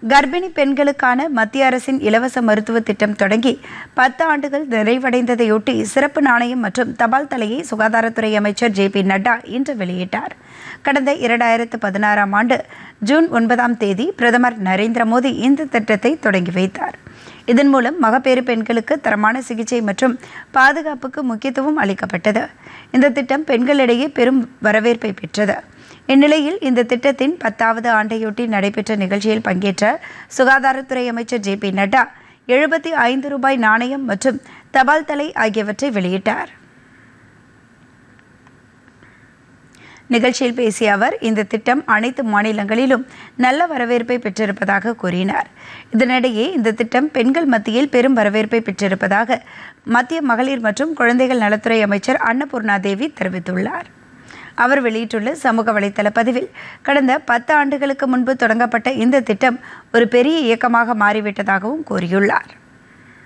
கர்ப்பிணி பெண்களுக்கான மத்திய அரசின் இலவச மருத்துவ திட்டம் தொடங்கி 10 ஆண்டுகள் நிறைவடைந்ததையொட்டி சிறப்பு நாணயம் மற்றும் தபால் தலையை சுகாதாரத்துறை அமைச்சர் JP நட்டா இன்று வெளியிட்டார். கடந்த 2016ஆம் ஆண்டு ஜூன் 9ஆம் தேதி பிரதமர் நரேந்திர மோடி இந்த திட்டத்தை தொடங்கி வைத்தார். இதன் மூலம் மகப்பேறு பெண்களுக்கு தரமான சிகிச்சை மற்றும் பாதுகாப்புக்கு முக்கியத்துவம் அளிக்கப்பட்டது. இந்த திட்டம் பெண்களிடையே பெரும் வரவேற்பை பெற்றது. இந்நிலையில் இந்த திட்டத்தின் 10வது ஆண்டையொட்டி நடைபெற்ற நிகழ்ச்சியில் பங்கேற்ற சுகாதாரத்துறை அமைச்சர் JP நட்டா 75 ரூபாய் நாணயம் மற்றும் தபால் தலை ஆகியவற்றை வெளியிட்டார். நிகழ்ச்சியில் பேசிய அவர், இந்த திட்டம் அனைத்து மாநிலங்களிலும் நல்ல வரவேற்பை பெற்றிருப்பதாக கூறினார். இதனிடையே இந்த திட்டம் பெண்கள் மத்தியில் பெரும் வரவேற்பை பெற்றிருப்பதாக மத்திய மகளிர் மற்றும் குழந்தைகள் நலத்துறை அமைச்சர் அன்னபூர்ணா தேவி தெரிவித்துள்ளார். அவர் வெளியிட்டுள்ள சமூக வலைதள பதிவில், கடந்த 10 ஆண்டுகளுக்கு முன்பு தொடங்கப்பட்ட இந்த திட்டம் ஒரு பெரிய இயக்கமாக மாறிவிட்டதாகவும் கூறியுள்ளார்.